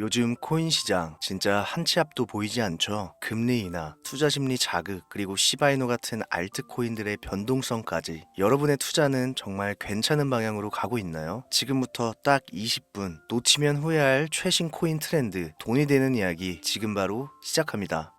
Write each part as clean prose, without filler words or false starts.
요즘 코인 시장 진짜 한 치 앞도 보이지 않죠? 금리 인하, 투자 심리 자극, 그리고 시바이노 같은 알트코인들의 변동성까지 여러분의 투자는 정말 괜찮은 방향으로 가고 있나요? 지금부터 딱 20분 놓치면 후회할 최신 코인 트렌드, 돈이 되는 이야기 지금 바로 시작합니다.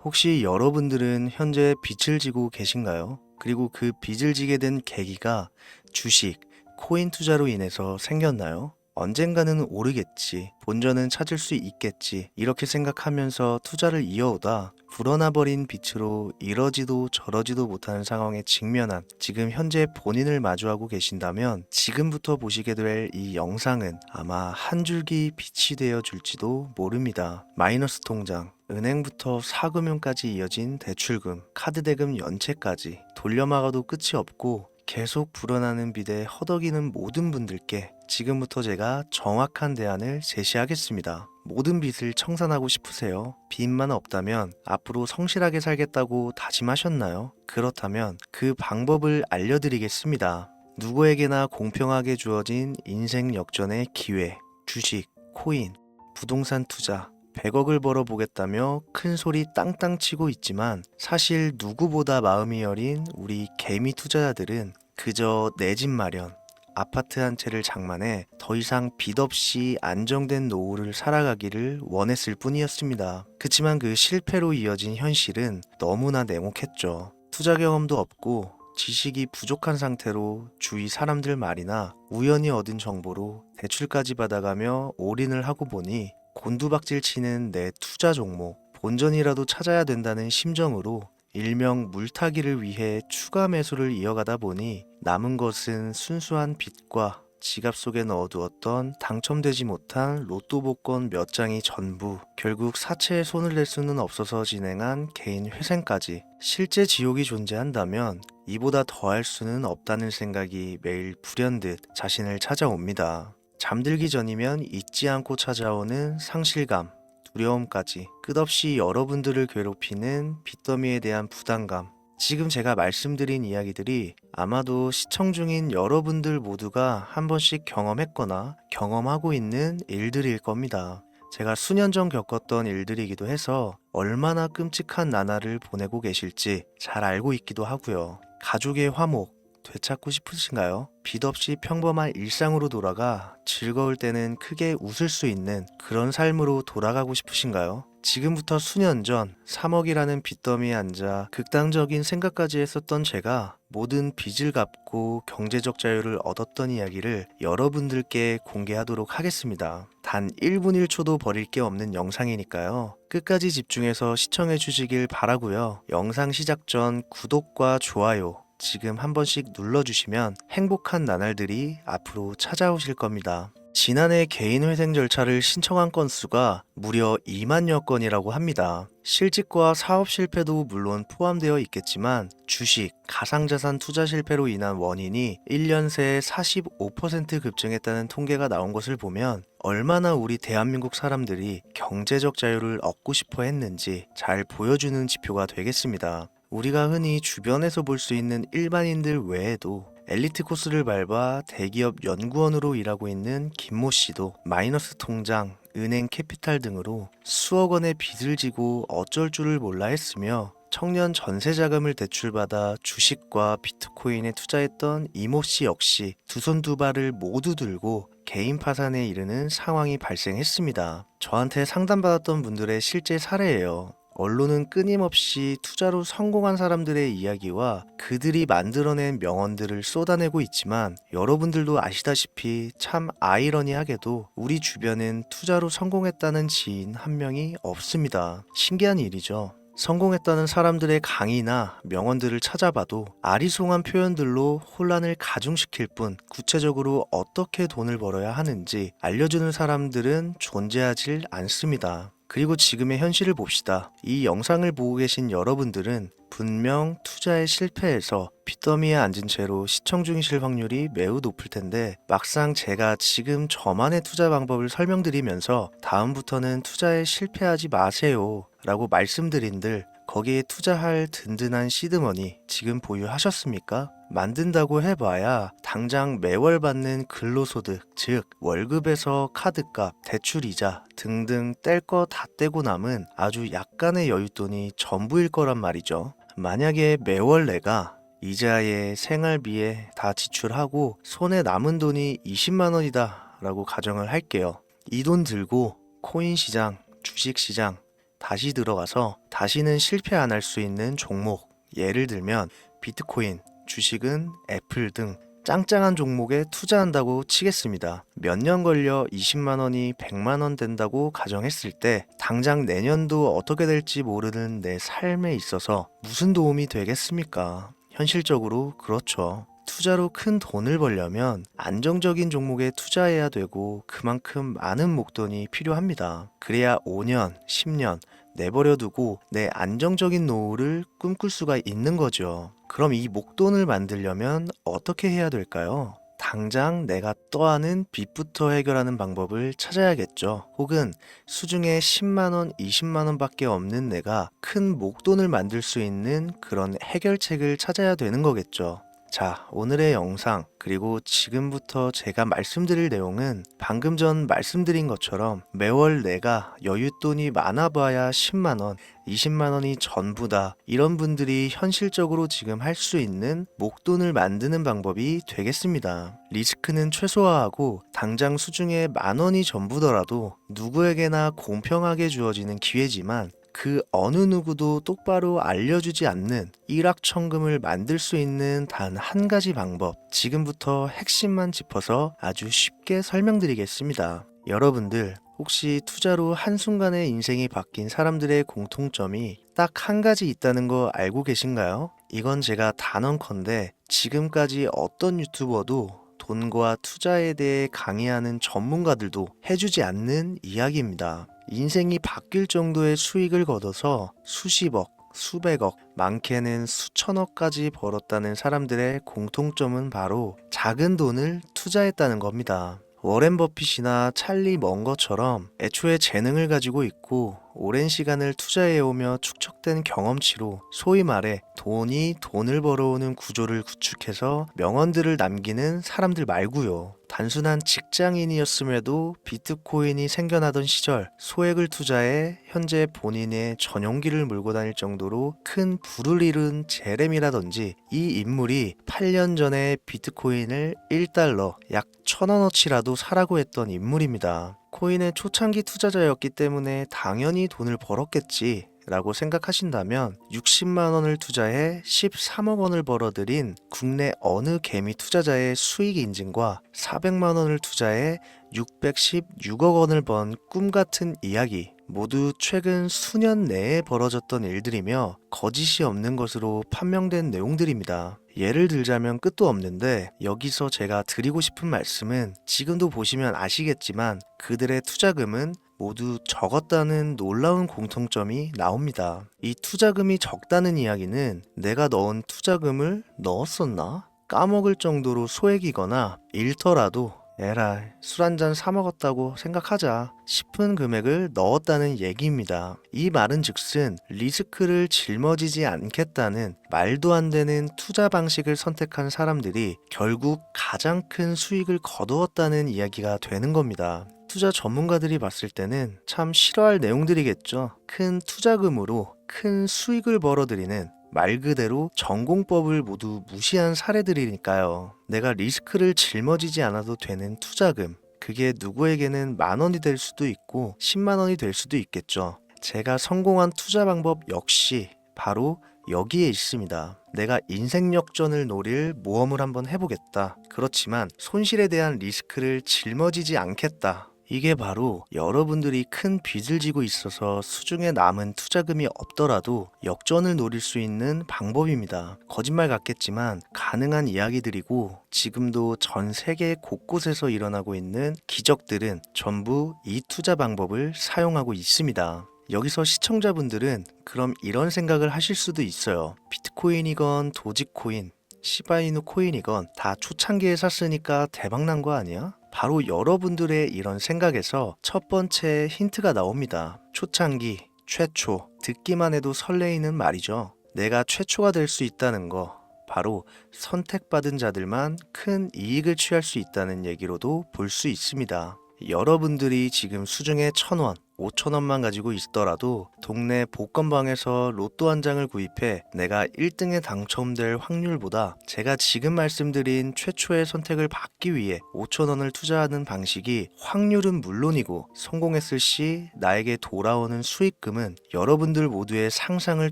혹시 여러분들은 현재 빚을 지고 계신가요? 그리고 그 빚을 지게 된 계기가 주식, 코인 투자로 인해서 생겼나요? 언젠가는 오르겠지, 본전은 찾을 수 있겠지, 이렇게 생각하면서 투자를 이어오다 불어나 버린 빚으로 이러지도 저러지도 못하는 상황에 직면한 지금 현재 본인을 마주하고 계신다면 지금부터 보시게 될 이 영상은 아마 한 줄기 빛이 되어 줄지도 모릅니다. 마이너스 통장, 은행부터 사금융까지 이어진 대출금, 카드 대금 연체까지 돌려막아도 끝이 없고 계속 불어나는 빚에 허덕이는 모든 분들께 지금부터 제가 정확한 대안을 제시하겠습니다. 모든 빚을 청산하고 싶으세요? 빚만 없다면 앞으로 성실하게 살겠다고 다짐하셨나요? 그렇다면 그 방법을 알려드리겠습니다. 누구에게나 공평하게 주어진 인생 역전의 기회, 주식, 코인, 부동산 투자, 100억을 벌어보겠다며 큰 소리 땅땅 치고 있지만 사실 누구보다 마음이 여린 우리 개미 투자자들은 그저 내 집 마련, 아파트 한 채를 장만해 더 이상 빚 없이 안정된 노후를 살아가기를 원했을 뿐이었습니다. 그치만 그 실패로 이어진 현실은 너무나 냉혹했죠. 투자 경험도 없고 지식이 부족한 상태로 주위 사람들 말이나 우연히 얻은 정보로 대출까지 받아가며 올인을 하고 보니 곤두박질 치는 내 투자 종목, 본전이라도 찾아야 된다는 심정으로 일명 물타기를 위해 추가 매수를 이어가다 보니 남은 것은 순수한 빚과 지갑 속에 넣어두었던 당첨되지 못한 로또 복권 몇 장이 전부, 결국 사채에 손을 댈 수는 없어서 진행한 개인 회생까지. 실제 지옥이 존재한다면 이보다 더할 수는 없다는 생각이 매일 불현듯 자신을 찾아옵니다. 잠들기 전이면 잊지 않고 찾아오는 상실감, 두려움까지 끝없이 여러분들을 괴롭히는 빚더미에 대한 부담감. 지금 제가 말씀드린 이야기들이 아마도 시청 중인 여러분들 모두가 한 번씩 경험했거나 경험하고 있는 일들일 겁니다. 제가 수년 전 겪었던 일들이기도 해서 얼마나 끔찍한 나날을 보내고 계실지 잘 알고 있기도 하고요. 가족의 화목, 되찾고 싶으신가요? 빚 없이 평범한 일상으로 돌아가 즐거울 때는 크게 웃을 수 있는 그런 삶으로 돌아가고 싶으신가요? 지금부터 수년 전 3억이라는 빚더미에 앉아 극단적인 생각까지 했었던 제가 모든 빚을 갚고 경제적 자유를 얻었던 이야기를 여러분들께 공개하도록 하겠습니다. 단 1분 1초도 버릴 게 없는 영상이니까요. 끝까지 집중해서 시청해 주시길 바라고요. 영상 시작 전 구독과 좋아요 지금 한 번씩 눌러주시면 행복한 나날들이 앞으로 찾아오실 겁니다. 지난해 개인 회생 절차를 신청한 건수가 무려 2만여 건이라고 합니다. 실직과 사업 실패도 물론 포함되어 있겠지만 주식, 가상자산 투자 실패로 인한 원인이 1년 새에 45% 급증했다는 통계가 나온 것을 보면 얼마나 우리 대한민국 사람들이 경제적 자유를 얻고 싶어 했는지 잘 보여주는 지표가 되겠습니다. 우리가 흔히 주변에서 볼 수 있는 일반인들 외에도 엘리트 코스를 밟아 대기업 연구원으로 일하고 있는 김모 씨도 마이너스 통장, 은행 캐피탈 등으로 수억 원의 빚을 지고 어쩔 줄을 몰라 했으며 청년 전세 자금을 대출받아 주식과 비트코인에 투자했던 이모 씨 역시 두 손 두 발을 모두 들고 개인 파산에 이르는 상황이 발생했습니다. 저한테 상담받았던 분들의 실제 사례예요. 언론은 끊임없이 투자로 성공한 사람들의 이야기와 그들이 만들어낸 명언들을 쏟아내고 있지만 여러분들도 아시다시피 참 아이러니하게도 우리 주변엔 투자로 성공했다는 지인 한 명이 없습니다. 신기한 일이죠. 성공했다는 사람들의 강의나 명언들을 찾아봐도 아리송한 표현들로 혼란을 가중시킬 뿐 구체적으로 어떻게 돈을 벌어야 하는지 알려주는 사람들은 존재하질 않습니다. 그리고 지금의 현실을 봅시다. 이 영상을 보고 계신 여러분들은 분명 투자에 실패해서 빚더미에 앉은 채로 시청 중이실 확률이 매우 높을 텐데 막상 제가 지금 저만의 투자 방법을 설명드리면서 다음부터는 투자에 실패하지 마세요 라고 말씀드린들 거기에 투자할 든든한 시드머니 지금 보유하셨습니까? 만든다고 해봐야 당장 매월 받는 근로소득, 즉 월급에서 카드값, 대출이자 등등 뗄 거 다 떼고 남은 아주 약간의 여윳돈이 전부일 거란 말이죠. 만약에 매월 내가 이자에 생활비에 다 지출하고 손에 남은 돈이 20만 원이다 라고 가정을 할게요. 이 돈 들고 코인 시장, 주식 시장 다시 들어가서 다시는 실패 안 할 수 있는 종목, 예를 들면 비트코인, 주식은 애플 등 짱짱한 종목에 투자한다고 치겠습니다. 몇 년 걸려 20만 원이 100만 원 된다고 가정했을 때 당장 내년도 어떻게 될지 모르는 내 삶에 있어서 무슨 도움이 되겠습니까? 현실적으로 그렇죠. 투자로 큰 돈을 벌려면 안정적인 종목에 투자해야 되고 그만큼 많은 목돈이 필요합니다. 그래야 5년, 10년 내버려 두고 내 안정적인 노후를 꿈꿀 수가 있는 거죠. 그럼 이 목돈을 만들려면 어떻게 해야 될까요? 당장 내가 떠안은 빚부터 해결하는 방법을 찾아야겠죠. 혹은 수중에 10만원, 20만원 밖에 없는 내가 큰 목돈을 만들 수 있는 그런 해결책을 찾아야 되는 거겠죠. 자, 오늘의 영상 그리고 지금부터 제가 말씀드릴 내용은 방금 전 말씀드린 것처럼 매월 내가 여윳돈이 많아봐야 10만원, 20만원이 전부다 이런 분들이 현실적으로 지금 할 수 있는 목돈을 만드는 방법이 되겠습니다. 리스크는 최소화하고 당장 수중에 만원이 전부더라도 누구에게나 공평하게 주어지는 기회지만 그 어느 누구도 똑바로 알려주지 않는 일확천금을 만들 수 있는 단 한 가지 방법, 지금부터 핵심만 짚어서 아주 쉽게 설명드리겠습니다. 여러분들 혹시 투자로 한순간에 인생이 바뀐 사람들의 공통점이 딱 한 가지 있다는 거 알고 계신가요? 이건 제가 단언컨대 지금까지 어떤 유튜버도 돈과 투자에 대해 강의하는 전문가들도 해주지 않는 이야기입니다. 인생이 바뀔 정도의 수익을 거둬서 수십억, 수백억, 많게는 수천억까지 벌었다는 사람들의 공통점은 바로 작은 돈을 투자했다는 겁니다. 워렌 버핏이나 찰리 먼거처럼 애초에 재능을 가지고 있고 오랜 시간을 투자해오며 축적된 경험치로 소위 말해 돈이 돈을 벌어오는 구조를 구축해서 명언들을 남기는 사람들 말고요. 단순한 직장인이었음에도 비트코인이 생겨나던 시절 소액을 투자해 현재 본인의 전용기를 몰고 다닐 정도로 큰 부를 이룬 제렘이라든지 이 인물이 8년 전에 비트코인을 1달러 약 1,000원어치라도 사라고 했던 인물입니다. 코인의 초창기 투자자였기 때문에 당연히 돈을 벌었겠지 라고 생각하신다면 60만 원을 투자해 13억 원을 벌어들인 국내 어느 개미 투자자의 수익 인증과 400만 원을 투자해 616억 원을 번 꿈같은 이야기, 모두 최근 수년 내에 벌어졌던 일들이며 거짓이 없는 것으로 판명된 내용들입니다. 예를 들자면 끝도 없는데 여기서 제가 드리고 싶은 말씀은 지금도 보시면 아시겠지만 그들의 투자금은 모두 적었다는 놀라운 공통점이 나옵니다. 이 투자금이 적다는 이야기는 내가 넣은 투자금을 넣었었나? 까먹을 정도로 소액이거나 잃더라도 에라 술 한잔 사 먹었다고 생각하자 싶은 금액을 넣었다는 얘기입니다. 이 말은 즉슨 리스크를 짊어지지 않겠다는 말도 안 되는 투자 방식을 선택한 사람들이 결국 가장 큰 수익을 거두었다는 이야기가 되는 겁니다. 투자 전문가들이 봤을 때는 참 싫어할 내용들이겠죠. 큰 투자금으로 큰 수익을 벌어들이는 말 그대로 전공법을 모두 무시한 사례들이니까요. 내가 리스크를 짊어지지 않아도 되는 투자금, 그게 누구에게는 만 원이 될 수도 있고 10만 원이 될 수도 있겠죠. 제가 성공한 투자 방법 역시 바로 여기에 있습니다. 내가 인생 역전을 노릴 모험을 한번 해보겠다. 그렇지만 손실에 대한 리스크를 짊어지지 않겠다. 이게 바로 여러분들이 큰 빚을 지고 있어서 수중에 남은 투자금이 없더라도 역전을 노릴 수 있는 방법입니다. 거짓말 같겠지만 가능한 이야기들이고 지금도 전 세계 곳곳에서 일어나고 있는 기적들은 전부 이 투자 방법을 사용하고 있습니다. 여기서 시청자분들은 그럼 이런 생각을 하실 수도 있어요. 비트코인이건 도지코인, 시바이누 코인이건 다 초창기에 샀으니까 대박난 거 아니야? 바로 여러분들의 이런 생각에서 첫 번째 힌트가 나옵니다. 초창기 최초, 듣기만 해도 설레이는 말이죠. 내가 최초가 될 수 있다는 거, 바로 선택받은 자들만 큰 이익을 취할 수 있다는 얘기로도 볼 수 있습니다. 여러분들이 지금 수중에 1,000원, 5,000원만 가지고 있더라도 동네 복권방에서 로또 한 장을 구입해 내가 1등에 당첨될 확률보다 제가 지금 말씀드린 최초의 선택을 받기 위해 5,000원을 투자하는 방식이 확률은 물론이고 성공했을 시 나에게 돌아오는 수익금은 여러분들 모두의 상상을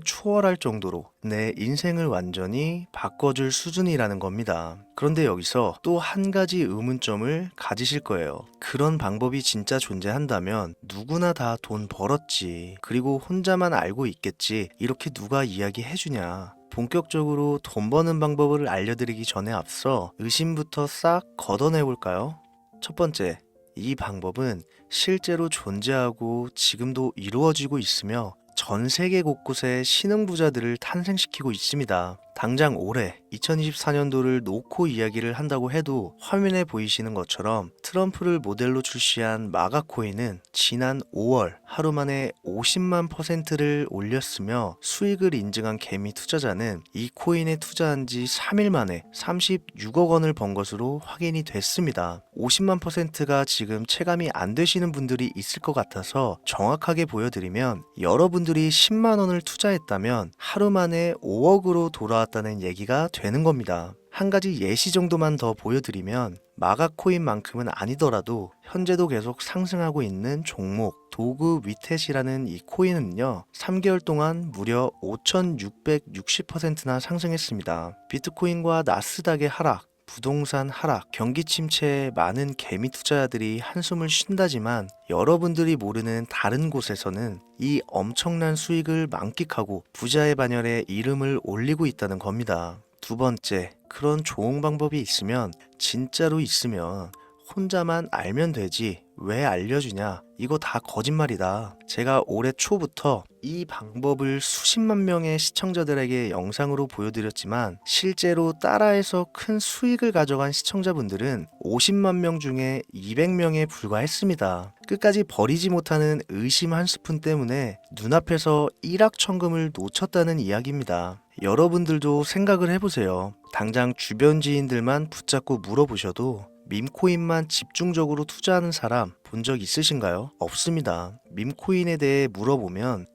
초월할 정도로 내 인생을 완전히 바꿔줄 수준이라는 겁니다. 그런데 여기서 또 한 가지 의문점을 가지실 거예요. 그런 방법이 진짜 존재한다면 누구나 다 돈 벌었지. 그리고 혼자만 알고 있겠지. 이렇게 누가 이야기해주냐. 본격적으로 돈 버는 방법을 알려드리기 전에 앞서 의심부터 싹 걷어내볼까요? 첫 번째, 이 방법은 실제로 존재하고 지금도 이루어지고 있으며 전 세계 곳곳에 신흥부자들을 탄생시키고 있습니다. 당장 올해 2024년도를 놓고 이야기를 한다고 해도 화면에 보이시는 것처럼 트럼프를 모델로 출시한 마가코인은 지난 5월 하루 만에 50만 %를 올렸으며 수익을 인증한 개미 투자자는 이 코인에 투자한 지 3일 만에 36억 원을 번 것으로 확인이 됐습니다. 50만 %가 지금 체감이 안 되시는 분들이 있을 것 같아서 정확하게 보여드리면 여러분들이 10만 원을 투자했다면 하루 만에 5억으로 돌아왔다는 얘기가 되는 겁니다. 한 가지 예시 정도만 더 보여드리면 마가코인만큼은 아니더라도 현재도 계속 상승하고 있는 종목 도구 위텟이라는 이 코인은요 3개월 동안 무려 5,660%나 상승했습니다. 비트코인과 나스닥의 하락, 부동산 하락, 경기 침체에 많은 개미 투자자들이 한숨을 쉰다지만 여러분들이 모르는 다른 곳에서는 이 엄청난 수익을 만끽하고 부자의 반열에 이름을 올리고 있다는 겁니다. 두 번째, 그런 좋은 방법이 있으면 진짜로 있으면 혼자만 알면 되지 왜 알려주냐, 이거 다 거짓말이다. 제가 올해 초부터 이 방법을 수십만 명의 시청자들에게 영상으로 보여드렸지만 실제로 따라해서 큰 수익을 가져간 시청자분들은 50만 명 중에 200명에 불과했습니다. 끝까지 버리지 못하는 의심 한 스푼 때문에 눈앞에서 일확천금을 놓쳤다는 이야기입니다. 여러분들도 생각을 해보세요. 당장 주변 지인들만 붙잡고 물어보셔도 밈코인만 집중적으로 투자하는 사람 본 적 있으신가요? 없습니다. 밈코인에 대해 물어보면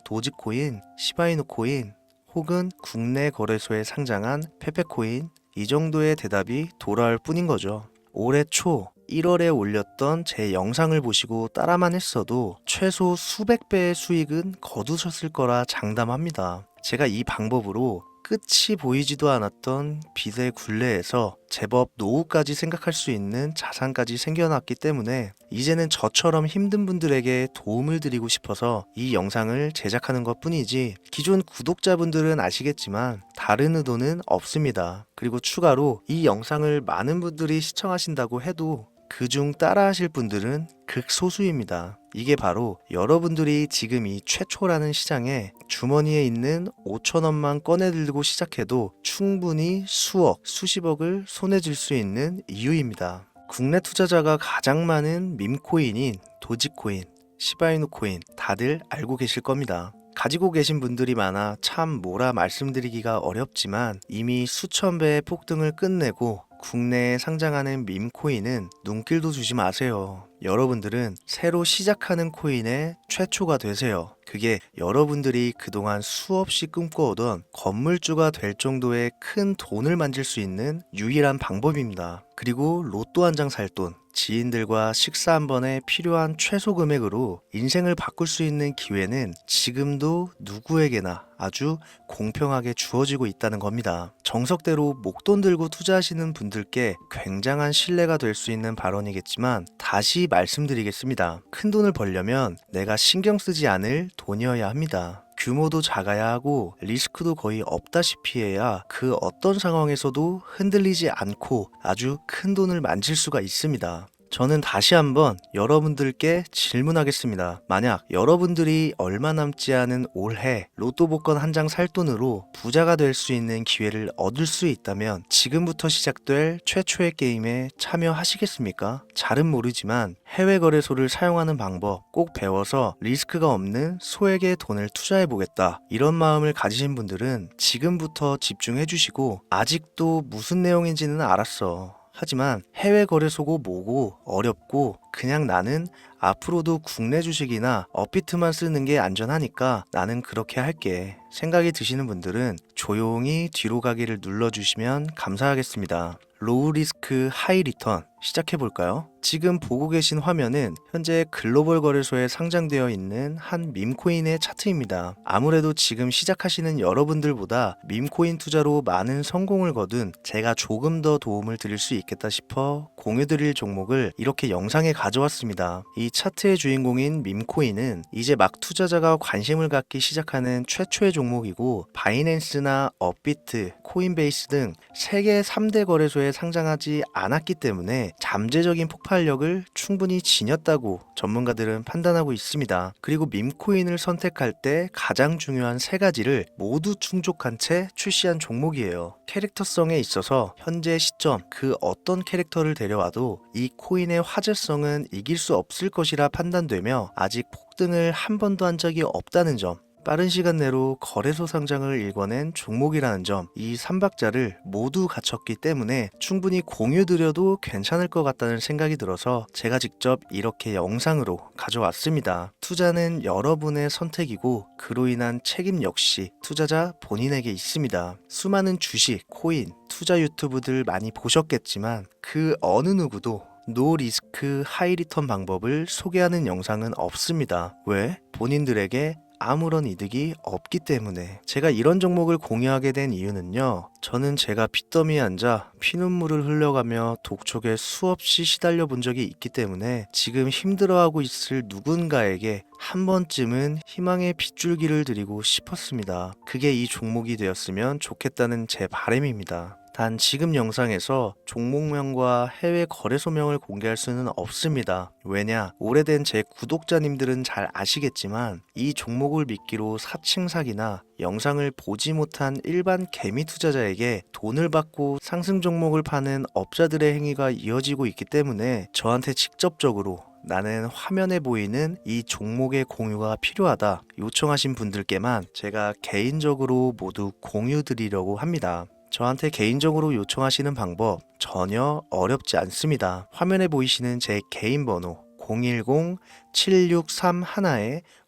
도지코인, 시바이누 코인 혹은 국내 거래소에 상장한 페페코인 이 정도의 대답이 돌아올 뿐인 거죠. 올해 초 1월에 올렸던 제 영상을 보시고 따라만 했어도 최소 수백 배의 수익은 거두셨을 거라 장담합니다. 제가 이 방법으로 끝이 보이지도 않았던 빚의 굴레에서 제법 노후까지 생각할 수 있는 자산까지 생겨났기 때문에 이제는 저처럼 힘든 분들에게 도움을 드리고 싶어서 이 영상을 제작하는 것 뿐이지 기존 구독자분들은 아시겠지만 다른 의도는 없습니다. 그리고 추가로 이 영상을 많은 분들이 시청하신다고 해도 그중 따라하실 분들은 극소수입니다. 이게 바로 여러분들이 지금 이 최초라는 시장에 주머니에 있는 5,000원만 꺼내들고 시작해도 충분히 수억, 수십억을 손에 쥘 수 있는 이유입니다. 국내 투자자가 가장 많은 밈코인인 도지코인, 시바이누 코인 다들 알고 계실 겁니다. 가지고 계신 분들이 많아 참 뭐라 말씀드리기가 어렵지만 이미 수천 배의 폭등을 끝내고 국내에 상장하는 밈코인은 눈길도 주지 마세요. 여러분들은 새로 시작하는 코인의 최초가 되세요. 그게 여러분들이 그동안 수없이 꿈꿔오던 건물주가 될 정도의 큰 돈을 만질 수 있는 유일한 방법입니다. 그리고 로또 한 장 살 돈, 지인들과 식사 한 번에 필요한 최소 금액으로 인생을 바꿀 수 있는 기회는 지금도 누구에게나 아주 공평하게 주어지고 있다는 겁니다. 정석대로 목돈 들고 투자하시는 분들께 굉장한 신뢰가 될 수 있는 발언이겠지만 다시 말씀드리겠습니다. 큰 돈을 벌려면 내가 신경 쓰지 않을 돈이어야 합니다. 규모도 작아야 하고 리스크도 거의 없다시피 해야 그 어떤 상황에서도 흔들리지 않고 아주 큰 돈을 만질 수가 있습니다. 저는 다시 한번 여러분들께 질문하겠습니다. 만약 여러분들이 얼마 남지 않은 올해 로또 복권 한 장 살 돈으로 부자가 될 수 있는 기회를 얻을 수 있다면 지금부터 시작될 최초의 게임에 참여하시겠습니까? 잘은 모르지만 해외 거래소를 사용하는 방법 꼭 배워서 리스크가 없는 소액의 돈을 투자해 보겠다. 이런 마음을 가지신 분들은 지금부터 집중해 주시고, 아직도 무슨 내용인지는 알았어. 하지만 해외 거래소고 뭐고 어렵고 그냥 나는 앞으로도 국내 주식이나 업비트만 쓰는 게 안전하니까 나는 그렇게 할게 생각이 드시는 분들은 조용히 뒤로 가기를 눌러주시면 감사하겠습니다. 로우 리스크 하이 리턴 시작해 볼까요? 지금 보고 계신 화면은 현재 글로벌 거래소에 상장되어 있는 한 밈코인의 차트입니다. 아무래도 지금 시작하시는 여러분들보다 밈코인 투자로 많은 성공을 거둔 제가 조금 더 도움을 드릴 수 있겠다 싶어 공유드릴 종목을 이렇게 영상에 가져왔습니다. 이 차트의 주인공인 밈코인은 이제 막 투자자가 관심을 갖기 시작하는 최초의 종목이고, 바이낸스나 업비트, 코인베이스 등 세계 3대 거래소에 상장하지 않았기 때문에 잠재적인 폭발력을 충분히 지녔다고 전문가들은 판단하고 있습니다. 그리고 밈코인을 선택할 때 가장 중요한 세 가지를 모두 충족한 채 출시한 종목이에요. 캐릭터성에 있어서 현재 시점 그 어떤 캐릭터를 데려와도 이 코인의 화제성은 이길 수 없을 것이라 판단되며 아직 폭등을 한 번도 한 적이 없다는 점, 빠른 시간 내로 거래소 상장을 일궈낸 종목이라는 점, 이 3박자를 모두 갖췄기 때문에 충분히 공유드려도 괜찮을 것 같다는 생각이 들어서 제가 직접 이렇게 영상으로 가져왔습니다. 투자는 여러분의 선택이고 그로 인한 책임 역시 투자자 본인에게 있습니다. 수많은 주식, 코인, 투자 유튜브들 많이 보셨겠지만 그 어느 누구도 노 리스크 하이 리턴 방법을 소개하는 영상은 없습니다. 왜? 본인들에게 아무런 이득이 없기 때문에. 제가 이런 종목을 공유하게 된 이유는요, 저는 제가 빚더미에 앉아 피눈물을 흘려가며 독촉에 수없이 시달려 본 적이 있기 때문에 지금 힘들어하고 있을 누군가에게 한 번쯤은 희망의 빗줄기를 드리고 싶었습니다. 그게 이 종목이 되었으면 좋겠다는 제 바람입니다. 단 지금 영상에서 종목명과 해외 거래소명을 공개할 수는 없습니다. 왜냐? 오래된 제 구독자님들은 잘 아시겠지만 이 종목을 미끼로 사칭 사기나 영상을 보지 못한 일반 개미 투자자에게 돈을 받고 상승 종목을 파는 업자들의 행위가 이어지고 있기 때문에 저한테 직접적으로 나는 화면에 보이는 이 종목의 공유가 필요하다 요청하신 분들께만 제가 개인적으로 모두 공유 드리려고 합니다. 저한테 개인적으로 요청하시는 방법 전혀 어렵지 않습니다. 화면에 보이시는 제 개인 번호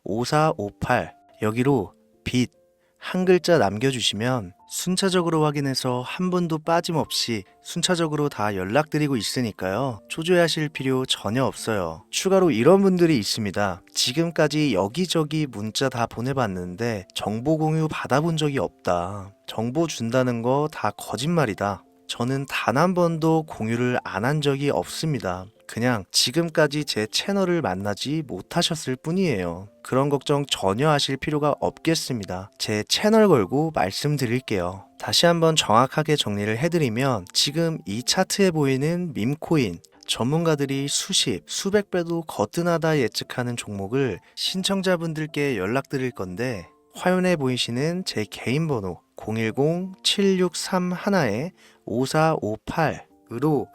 010-7631-5458 여기로 빚 한 글자 남겨주시면 순차적으로 확인해서 한 분도 빠짐없이 순차적으로 다 연락드리고 있으니까요. 초조해하실 필요 전혀 없어요. 추가로 이런 분들이 있습니다. 지금까지 여기저기 문자 다 보내봤는데 정보 공유 받아본 적이 없다. 정보 준다는 거 다 거짓말이다. 저는 단 한 번도 공유를 안 한 적이 없습니다. 그냥 지금까지 제 채널을 만나지 못하셨을 뿐이에요. 그런 걱정 전혀 하실 필요가 없겠습니다. 제 채널 걸고 말씀드릴게요. 다시 한번 정확하게 정리를 해드리면 지금 이 차트에 보이는 밈코인, 전문가들이 수십, 수백 배도 거뜬하다 예측하는 종목을 신청자분들께 연락드릴 건데, 화면에 보이시는 제 개인 번호 010-7631-5458으로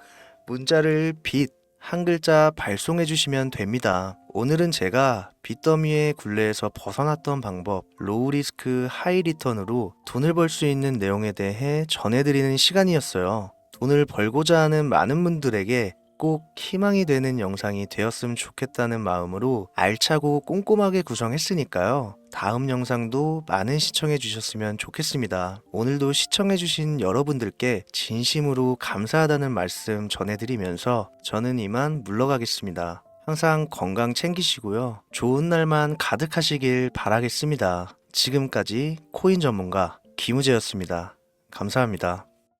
문자를 빚 한 글자 발송해 주시면 됩니다. 오늘은 제가 빚더미의 굴레에서 벗어났던 방법, 로우 리스크 하이 리턴으로 돈을 벌 수 있는 내용에 대해 전해드리는 시간이었어요. 돈을 벌고자 하는 많은 분들에게 꼭 희망이 되는 영상이 되었으면 좋겠다는 마음으로 알차고 꼼꼼하게 구성했으니까요. 다음 영상도 많은 시청해 주셨으면 좋겠습니다. 오늘도 시청해 주신 여러분들께 진심으로 감사하다는 말씀 전해드리면서 저는 이만 물러가겠습니다. 항상 건강 챙기시고요. 좋은 날만 가득하시길 바라겠습니다. 지금까지 코인 전문가 김우재였습니다. 감사합니다.